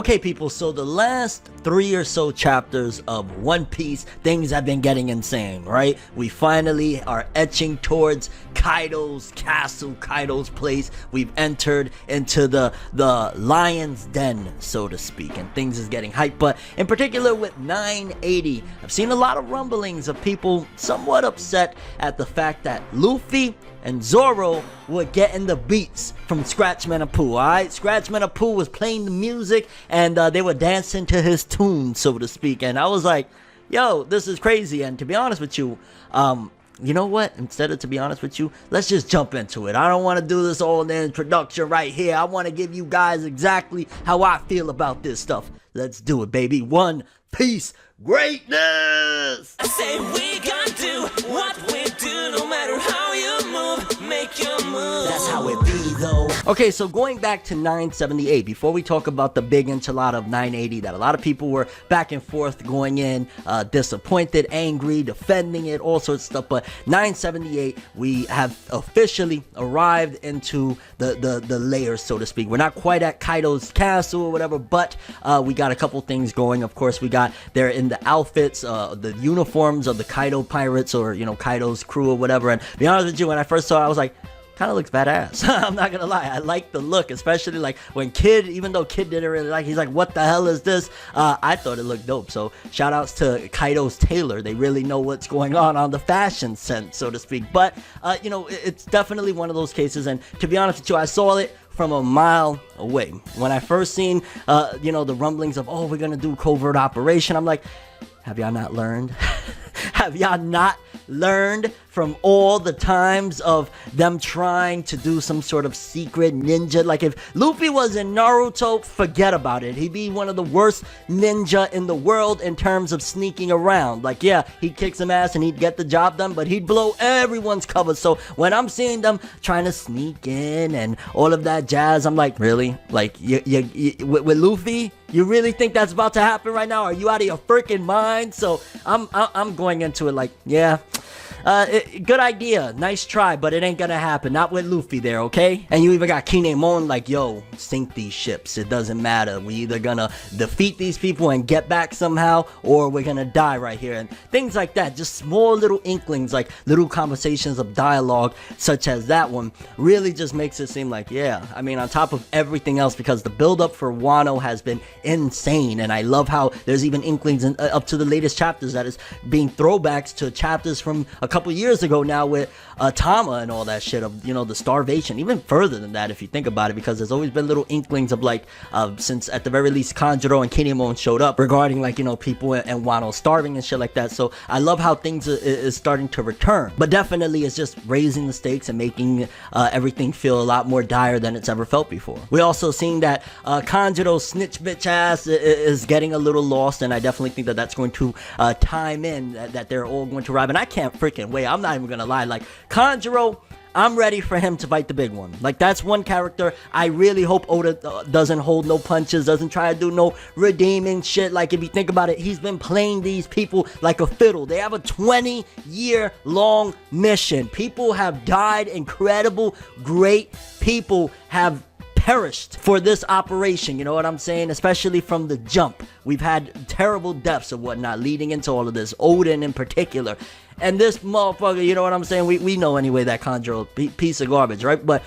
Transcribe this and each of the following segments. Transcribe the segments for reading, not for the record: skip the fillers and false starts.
Okay people, so the last 3 or so chapters of One Piece, things have been getting insane, right? We finally are etching towards Kaido's castle, Kaido's place. We've entered into the lion's den, so to speak, and things is getting hyped. But in particular with 980, I've seen a lot of rumblings of people somewhat upset at the fact that Luffy and Zoro were getting the beats from Scratchmen and Apoo, alright? Scratchmen and Apoo was playing the music and they were dancing to his tune, so to speak. And I was like, yo, this is crazy. And to be honest with you, you know what? Instead of to be honest with you, let's just jump into it. I don't want to do this all in the introduction right here. I want to give you guys exactly how I feel about this stuff. Let's do it, baby. One Piece greatness! I say we gonna do what we do, no matter how you move, make your move. That's how it be though. Okay, so going back to 978, before we talk about the big enchilada of 980 that a lot of people were back and forth going in, disappointed, angry, defending it, all sorts of stuff, but 978, we have officially arrived into the layers, so to speak. We're not quite at Kaido's castle or whatever, but we got a couple things going. Of course, we got, they're in the outfits, the uniforms of the Kaido pirates, or, you know, Kaido's crew or whatever. And to be honest with you, when I first saw it, I was like, kind of looks badass. I'm not gonna lie, I like the look, especially like when Kid, even though Kid didn't really like, he's like, what the hell is this? I thought it looked dope. So shout outs to Kaido's tailor. They really know what's going on the fashion sense, so to speak. But you know, it's definitely one of those cases. And to be honest with you, I saw it from a mile away. When I first seen you know, the rumblings of, oh, we're gonna do covert operation, I'm like, have y'all not learned? Have y'all not learned from all the times of them trying to do some sort of secret ninja? Like, if Luffy was in Naruto, forget about it. He'd be one of the worst ninja in the world in terms of sneaking around. Like, yeah, he'd kick some ass and he'd get the job done, but he'd blow everyone's cover. So when I'm seeing them trying to sneak in and all of that jazz, I'm like, really? Like, with Luffy, you really think that's about to happen right now? Are you out of your freaking mind? So I'm going into it like, yeah, good idea, nice try, but it ain't gonna happen. Not with Luffy there, okay? And you even got Kinemon like, yo, sink these ships. It doesn't matter. We either gonna defeat these people and get back somehow, or we're gonna die right here. And things like that. Just small little inklings, like little conversations of dialogue, such as that one, really just makes it seem like, yeah, I mean, on top of everything else, because the build-up for Wano has been insane, and I love how there's even inklings up to the latest chapters that is being throwbacks to chapters from a couple years ago now with Tama and all that shit of, you know, the starvation. Even further than that, if you think about it, because there's always been little inklings of like, since at the very least Kanjuro and Kinemon showed up regarding, like, you know, people and Wano starving and shit like that. So I love how things is starting to return, but definitely it's just raising the stakes and making everything feel a lot more dire than it's ever felt before. We also seen that Kanjuro's snitch bitch ass is getting a little lost, and I definitely think that that's going to time in that they're all going to arrive. And I can't freaking wait. I'm not even gonna lie, like, Kanjuro, I'm ready for him to fight the big one. Like, that's one character I really hope Oda doesn't hold no punches, doesn't try to do no redeeming shit. Like, if you think about it, he's been playing these people like a fiddle. They have a 20-year-long mission. People have died. Incredible, great people have perished for this operation, you know what I'm saying? Especially from the jump. We've had terrible deaths and whatnot leading into all of this, Odin in particular. And this motherfucker, you know what I'm saying? We know anyway that Kanjuro, piece of garbage, right? But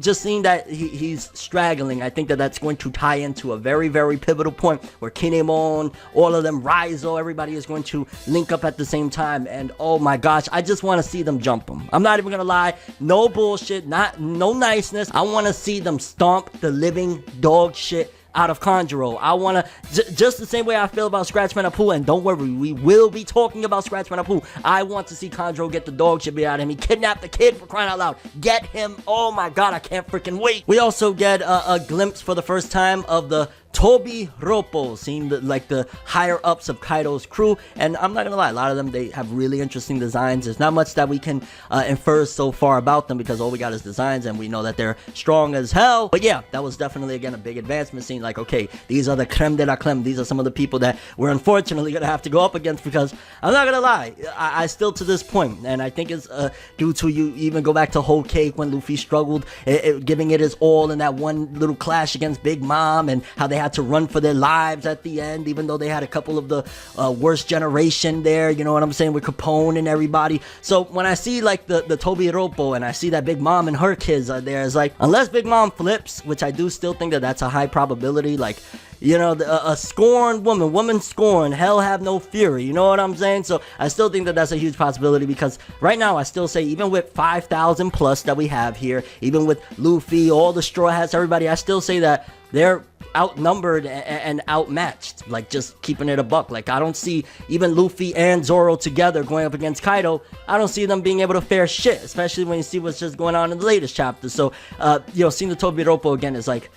just seeing that he's straggling, I think that that's going to tie into a very, very pivotal point where Kinemon, all of them, Raizo, everybody is going to link up at the same time. And oh my gosh, I just want to see them jump him. I'm not even gonna lie, no bullshit, no niceness. I want to see them stomp the living dog shit out of Kanjuro. I want to, just the same way I feel about Scratchmen and Apoo, and don't worry, we will be talking about Scratchmen and Apoo. I want to see Kanjuro get the dog shit out of him. He kidnapped the kid, for crying out loud. Get him. Oh my god, I can't freaking wait. We also get a glimpse for the first time of the Tobbi Roppo, seeing like the higher ups of Kaido's crew, and I'm not gonna lie, a lot of them, they have really interesting designs. There's not much that we can infer so far about them, because all we got is designs, and we know that they're strong as hell. But yeah, that was definitely, again, a big advancement, seeing like, okay, these are the creme de la creme. These are some of the people that we're unfortunately gonna have to go up against, because I'm not gonna lie, I still to this point, and I think it's due to, you even go back to Whole Cake when Luffy struggled, giving it his all in that one little clash against Big Mom, and how they had to run for their lives at the end, even though they had a couple of the worst generation there, you know what I'm saying, with Capone and everybody. So when I see like the Tobbi Roppo and I see that Big Mom and her kids are there, it's like, unless Big Mom flips, which I do still think that that's a high probability, like, you know, a scorned woman scorned, hell have no fury, you know what I'm saying? So I still think that that's a huge possibility, because right now I still say, even with 5,000 plus that we have here, even with Luffy, all the Straw Hats, everybody, I still say that they're outnumbered and outmatched, like, just keeping it a buck. Like, I don't see even Luffy and Zoro together going up against Kaido. I don't see them being able to fare shit, especially when you see what's just going on in the latest chapter. So, you know, seeing the Tobbi Roppo again is like,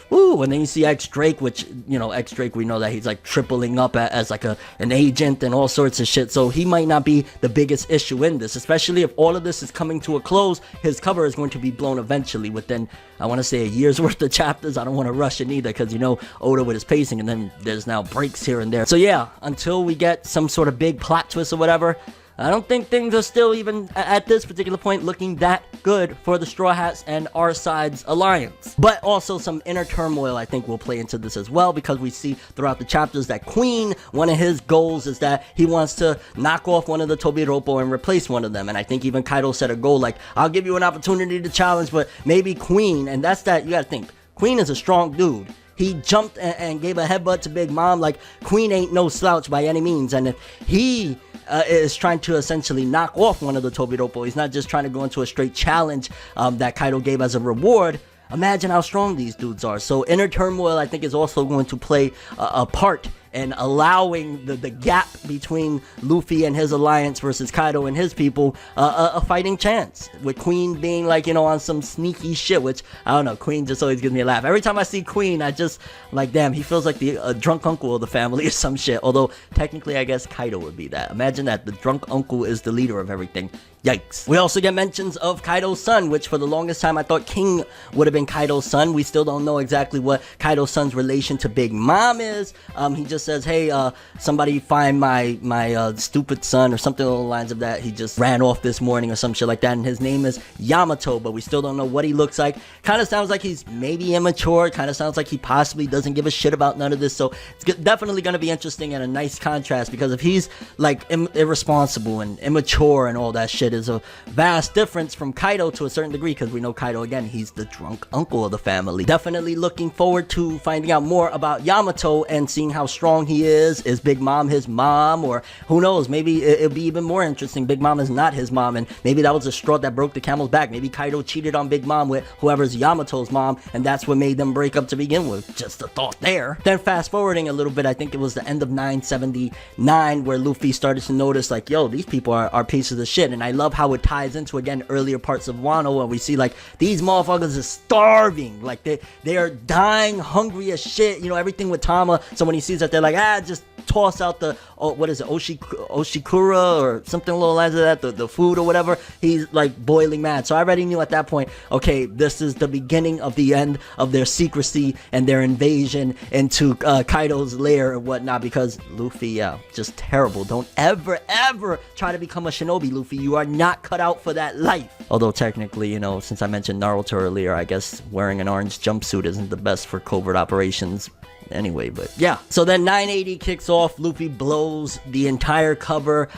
woo. And then you see X Drake, which, you know, X Drake, we know that he's like tripling up as like an agent and all sorts of shit. So he might not be the biggest issue in this, especially if all of this is coming to a close. His cover is going to be blown eventually within, I want to say, a year's worth of chapters. I don't want to rush it either, because, you know, Oda with his pacing, and then there's now breaks here and there. So yeah, until we get some sort of big plot twist or whatever, I don't think things are still, even at this particular point, looking that good for the Straw Hats and our side's alliance. But also some inner turmoil, I think, will play into this as well, because we see throughout the chapters that Queen, one of his goals is that he wants to knock off one of the Tobbi Roppo and replace one of them. And I think even Kaido set a goal like, I'll give you an opportunity to challenge, but maybe Queen, and that's that, you gotta think, Queen is a strong dude. He jumped and gave a headbutt to Big Mom. Like, Queen ain't no slouch by any means. And if he is trying to essentially knock off one of the Tobbi Roppo, he's not just trying to go into a straight challenge that Kaido gave as a reward. Imagine how strong these dudes are. So inner turmoil, I think, is also going to play a part in allowing the gap between Luffy and his alliance versus Kaido and his people a fighting chance. With Queen being, like, you know, on some sneaky shit, which, I don't know, Queen just always gives me a laugh. Every time I see Queen, I just, like, damn, he feels like the drunk uncle of the family or some shit. Although, technically, I guess Kaido would be that. Imagine that, the drunk uncle is the leader of everything. Yikes. We also get mentions of Kaido's son, which for the longest time I thought King would have been Kaido's son. We still don't know exactly what Kaido's son's relation to Big Mom is. He just says, hey, somebody find my stupid son, or something along the lines of that. He just ran off this morning or some shit like that, and his name is Yamato, but we still don't know what he looks like. Kind of sounds like he's maybe immature. Kind of sounds like he possibly doesn't give a shit about none of this. So it's definitely going to be interesting and a nice contrast, because if he's like irresponsible and immature and all that shit, is a vast difference from Kaido to a certain degree, because we know Kaido, again, he's the drunk uncle of the family. Definitely looking forward to finding out more about Yamato and seeing how strong he is. Is Big Mom his mom? Or who knows, maybe it'll be even more interesting, Big Mom is not his mom, and maybe that was the straw that broke the camel's back. Maybe Kaido cheated on Big Mom with whoever's Yamato's mom, and that's what made them break up to begin with. Just a thought there. Then fast forwarding a little bit, I think it was the end of 979 where Luffy started to notice, like, yo, these people are pieces of shit. And I love how it ties into, again, earlier parts of Wano, and we see, like, these motherfuckers are starving, like they are dying hungry as shit, you know, everything with Tama. So when he sees that, they're like, just toss out the, what is it, Oshikura or something along the lines of that, the food or whatever. He's like boiling mad. So I already knew at that point, okay, this is the beginning of the end of their secrecy and their invasion into Kaido's lair and whatnot, because Luffy, yeah, just terrible. Don't ever try to become a shinobi, Luffy. You are not cut out for that life. Although technically, you know, since I mentioned Naruto earlier, I guess wearing an orange jumpsuit isn't the best for covert operations anyway. But yeah, so then 980 kicks off. Luffy blows the entire cover,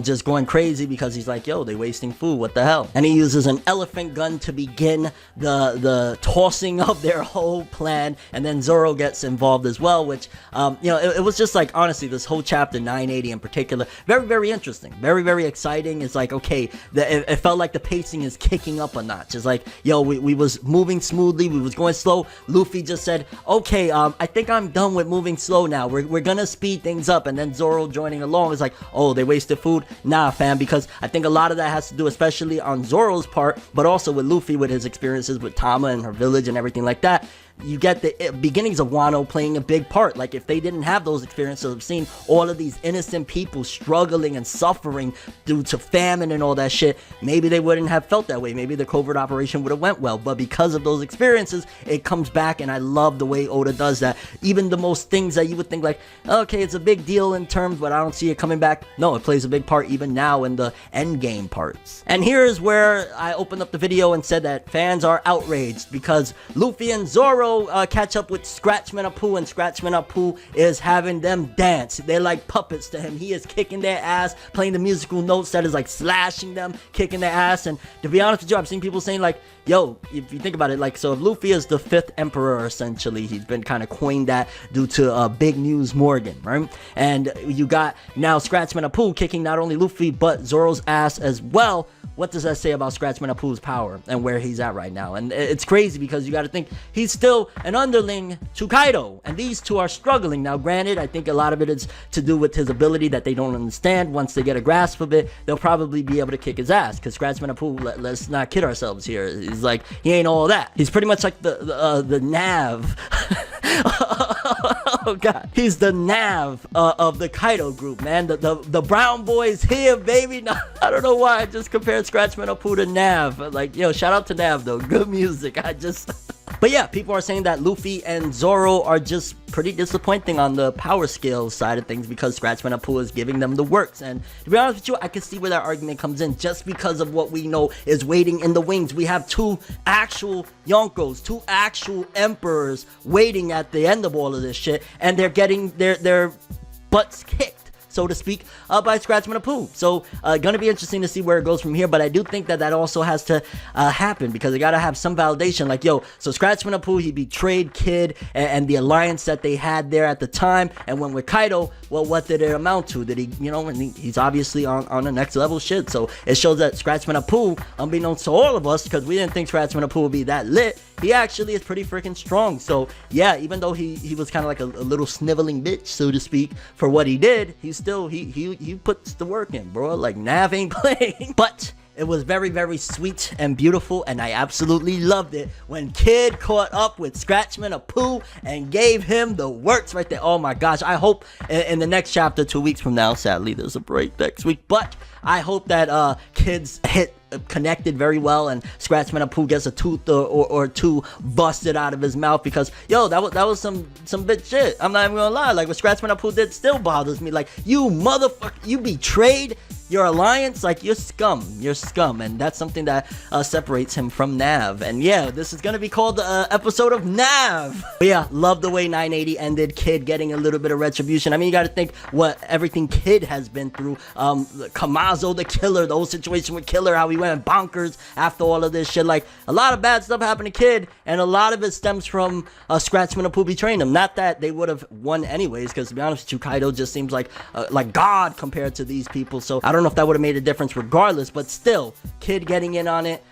just going crazy because he's like, yo, they wasting food, what the hell. And he uses an elephant gun to begin the tossing of their whole plan, and then Zoro gets involved as well, which you know, it was just like, honestly, this whole chapter 980 in particular, very interesting, very exciting. It's like, okay, it felt like the pacing is kicking up a notch. It's like, yo, we was moving smoothly, we was going slow. Luffy just said, okay, I think I'm done with moving slow now. We're gonna speed things up. And then Zoro joining along is like, oh, they wasted food? Nah, fam, because I think a lot of that has to do, especially on Zoro's part, but also with Luffy with his experiences with Tama and her village and everything like that. You get the beginnings of Wano playing a big part. Like, if they didn't have those experiences of seeing all of these innocent people struggling and suffering due to famine and all that shit, maybe they wouldn't have felt that way. Maybe the covert operation would have went well. But because of those experiences, it comes back, and I love the way Oda does that. Even the most things that you would think like, okay, it's a big deal in terms, but I don't see it coming back. No, it plays a big part even now in the end game parts. And here's where I opened up the video and said that fans are outraged because Luffy and Zoro Zoro catch up with Scratchmen Apoo, and Scratchmen Apoo is having them dance. They're like puppets to him. He is kicking their ass, playing the musical notes that is like slashing them, kicking their ass. And to be honest with you, I've seen people saying like, yo, if you think about it, like, so if Luffy is the 5th emperor, essentially, he's been kind of coined that due to Big News Morgan, right? And you got now Scratchmen Apoo kicking not only Luffy but Zoro's ass as well. What does that say about Scratchmen Apoo's power and where he's at right now? And it's crazy because you got to think he's still an underling to Kaido, and these two are struggling. Now, granted, I think a lot of it is to do with his ability that they don't understand. Once they get a grasp of it, they'll probably be able to kick his ass, because Scratchmen Apoo, let's not kid ourselves here, he's like, he ain't all that. He's pretty much like the nav. Oh god, he's the nav of the Kaido group, man. The brown boys here, baby. No, I don't know why I just compared Scratchmen Apoo to Nav. Like, yo, shout out to Nav though, good music. But yeah, people are saying that Luffy and Zoro are just pretty disappointing on the power scale side of things, because Scratchmen Apoo is giving them the works. And to be honest with you, I can see where that argument comes in, just because of what we know is waiting in the wings. We have 2 actual Yonkos, 2 actual emperors waiting at the end of all of this shit, and they're getting their butts kicked, so to speak, by Scratchmen Apoo. So, gonna be interesting to see where it goes from here, but I do think that also has to happen, because they gotta have some validation, like, yo, so Scratchmen Apoo, he betrayed Kid and the alliance that they had there at the time, and went with Kaido. Well, what did it amount to? Did he, you know, and he's obviously on the next level shit, so it shows that Scratchmen Apoo, unbeknownst to all of us, because we didn't think Scratchmen Apoo would be that lit, he actually is pretty freaking strong. So yeah, even though he was kind of like a little sniveling bitch, so to speak, for what he did, he's still, he puts the work in, bro. Like, Nav ain't playing. But it was very, very sweet and beautiful, and I absolutely loved it when Kid caught up with Scratchmen Apoo and gave him the works right there. Oh my gosh, I hope in the next chapter, 2 weeks from now, sadly there's a break next week, but I hope that Kid's hit connected very well, and Scratchmen Apoo gets a tooth or 2 busted out of his mouth, because yo, that was some bitch shit. I'm not even gonna lie. Like, what Scratchmen Apoo did still bothers me. Like, you motherfucker, you betrayed your alliance. Like, you're scum, and that's something that separates him from Nav. And yeah, this is gonna be called the episode of Nav. But yeah, love the way 980 ended, Kid getting a little bit of retribution. I mean, you gotta think what everything Kid has been through. Kamazo the Killer, the whole situation with Killer, how he went bonkers after all of this shit. Like, a lot of bad stuff happened to Kid, and a lot of it stems from Scratchmen Apoo betraying him. Not that they would have won anyways, because to be honest with you, Kaido just seems like God compared to these people. So I don't know if that would have made a difference regardless, but still, Kid getting in on it,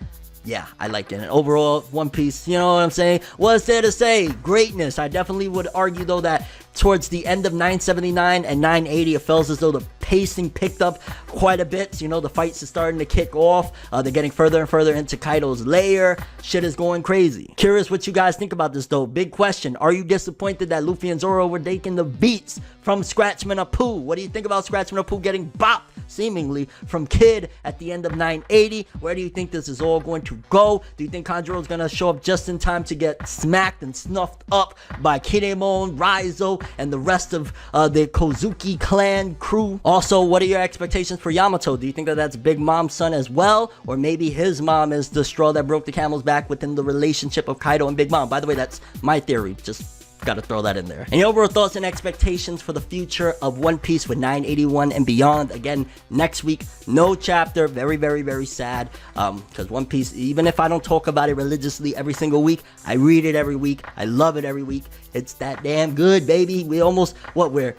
yeah, I liked it. And overall, One Piece, you know what I'm saying? What's there to say? Greatness. I definitely would argue, though, that towards the end of 979 and 980, it felt as though the pacing picked up quite a bit. You know, the fights are starting to kick off. They're getting further and further into Kaido's lair. Shit is going crazy. Curious what you guys think about this, though. Big question. Are you disappointed that Luffy and Zoro were taking the beats from Scratchmen Apoo? What do you think about Scratchmen Apoo getting bopped, seemingly, from Kid at the end of 980? Where do you think this is all going to go? Do you think Kanjuro's gonna show up just in time to get smacked and snuffed up by Kinemon, Raizo, and the rest of the Kozuki clan crew? Also, what are your expectations for Yamato? Do you think that that's Big Mom's son as well? Or maybe his mom is the straw that broke the camel's back within the relationship of Kaido and Big Mom? By the way, that's my theory. Just gotta throw that in there. And your overall thoughts and expectations for the future of One Piece with 981 and beyond. Again, next week, no chapter. Very, very, very sad. Because One Piece, even if I don't talk about it religiously every single week, I read it every week. I love it every week. It's that damn good, baby. We almost, we're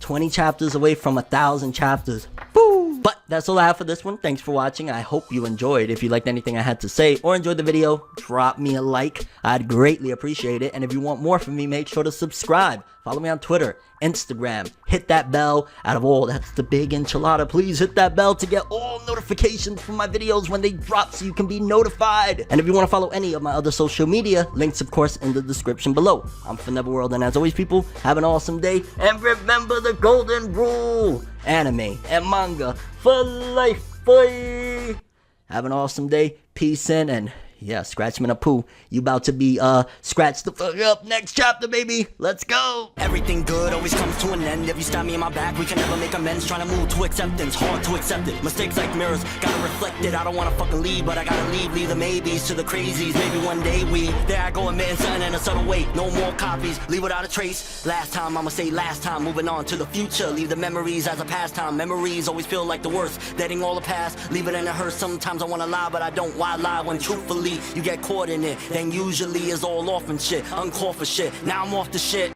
20 chapters away from 1,000 chapters. Boo! But that's all I have for this one. Thanks for watching. I hope you enjoyed. If you liked anything I had to say or enjoyed the video, drop me a like. I'd greatly appreciate it. And if you want more from me, make sure to subscribe. Follow me on Twitter, Instagram. Hit that bell. Out of all, that's the big enchilada. Please hit that bell to get all notifications from my videos when they drop, so you can be notified. And if you want to follow any of my other social media, links of course in the description below. I'm ForneverWorld, and as always, people, have an awesome day. And remember the golden rule: anime and manga for life, boy. Have an awesome day. Peace in, and Yeah, Scratchmen Apoo. You about to be scratched the fuck up next chapter, baby. Let's go. Everything good always comes to an end. If you stab me in my back, we can never make amends. Trying to move to acceptance, hard to accept it. Mistakes like mirrors, gotta reflect it. I don't wanna fucking leave, but I gotta leave. Leave the maybes to the crazies. Maybe one day there I go admitting something in a subtle way. No more copies, leave without a trace. Last time, I'ma say last time. Moving on to the future, leave the memories as a pastime. Memories always feel like the worst. Letting all the past, leave it in a hearse. Sometimes I wanna lie, but I don't. Why lie when truthfully you get caught in it? Then usually it's all off and shit. Uncalled for shit. Now I'm off the shit.